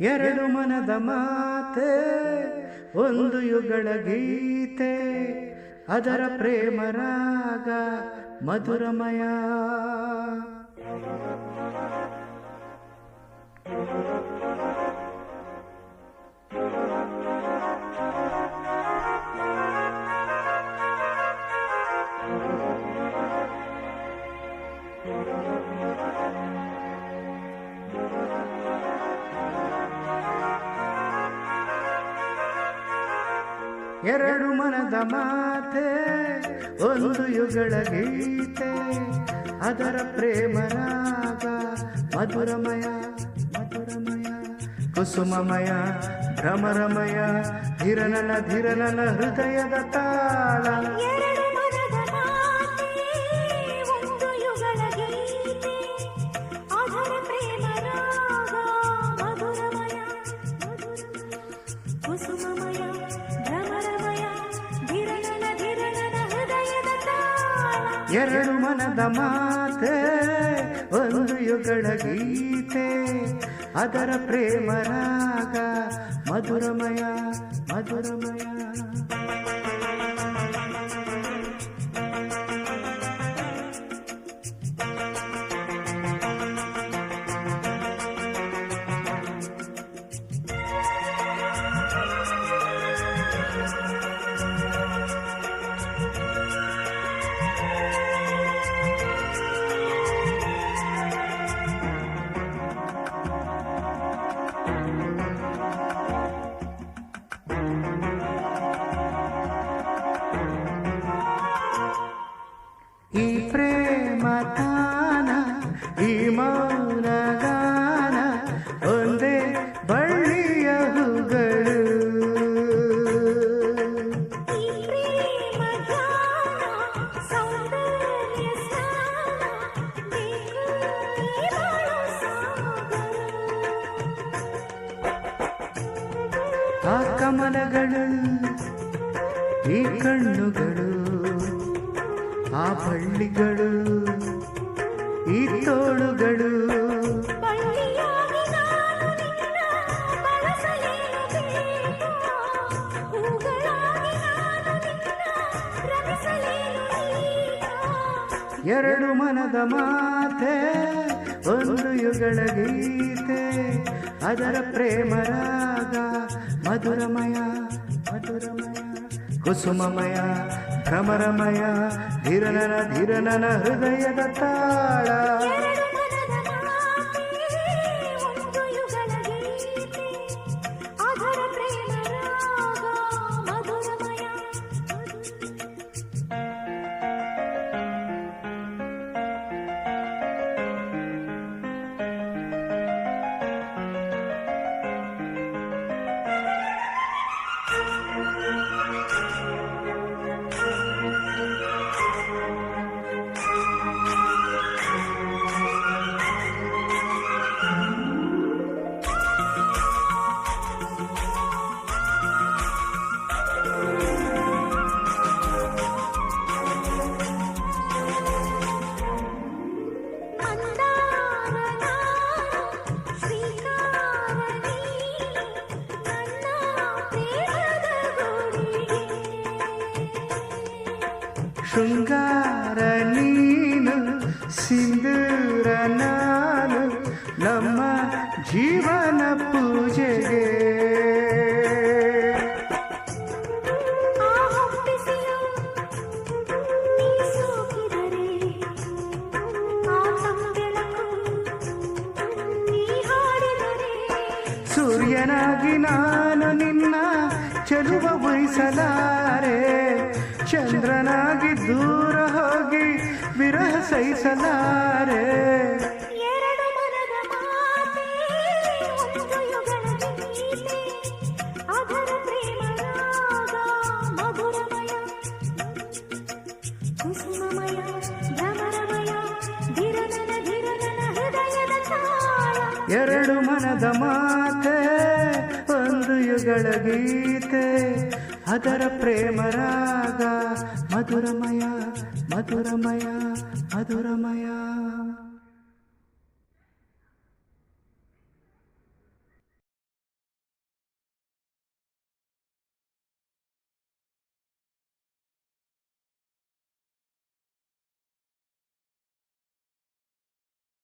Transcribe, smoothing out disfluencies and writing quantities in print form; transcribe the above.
ಎರಡು ಮನದ ಮಾತೆ ಒಂದು ಯುಗಳ ಗೀತೆ ಅದರ ಪ್ರೇಮ ರಾಗ ಮಧುರಮಯ. ಎರಡು ಮನದ ಮಾತೆ ಒಂದು ಯುಗಳ ಗೀತೆ ಅದರ ಪ್ರೇಮ ರಾಗ ಮಧುರಮಯ ಮಧುರಮಯ. ಕುಸುಮಮಯ ಭ್ರಮರಮಯ ಧಿರನನ ಧಿರನನ ಹೃದಯದ ತಾಳ. ಎರಡು ಮನದ ಮಾತೆ ಒಂದು ಯುಗಳ ಗೀತೆ ಅದರ ಪ್ರೇಮ ರಾಗ ಮಧುರಮಯ ಮಧುರಮಯ. ಈ ಪ್ರೇಮ ತಾನ ಈ ಮೌನ ಗಾನ ಒಂದೇ ಬಳ್ಳಿಯ ಹೂಗಳು. ಆ ಕಮಲಗಳು ಈ ಕಣ್ಣುಗಳು ಆ ಬಳ್ಳಿಗಳು ಈ ತೋಳುಗಳು. ಎರಡು ಮನದ ಮಾತೆ ಒಂದು ಯುಗಳ ಗೀತೆ ಅದರ ಪ್ರೇಮ ರಾಗ ಮಧುರಮಯ ಮಧುರಮಯ. ಕುಸುಮಮಯ ಭ್ರಮರಮಯ ಧಿರನನ ಧಿರನನ ಹೃದಯದ ತಾಳ. ಶೃಂಗಾರ ನೀನು ಸಿಂಧೂರ ನಾನು ನಮ್ಮ ಜೀವನ ಪೂಜೆಗೆ. ಸೂರ್ಯನಾಗಿ ನಾನು ನಿನ್ನ ಚೆಲುವ ವಹಿಸಲಾರೆ, ಚಂದ್ರನಾಗಿ ದೂರ ಹೋಗಿ ವಿರಹ ಸಹಿಸಲಾರೆ. ಎರಡು ಮನದ ಮಾತೆ ಒಂದು ಯುಗಳ ಗೀತೆ ಅದರ ಪ್ರೇಮ ರಾಗ ಮಧುರಮಯ. ಕುಸುಮಮಯ ಭ್ರಮರಮಯ ಧಿರನನ ಧಿರನನ ಹೃದಯದ ತಾಳ. ಎರಡು ಮನದ ಮಾತೆ ಒಂದು ಯುಗಳ ಗೀತೆ ಅದರ ಪ್ರೇಮ ರಾಗ ಮಧುರಮಯ ಮಧುರಮಯ ಮಧುರಮಯ.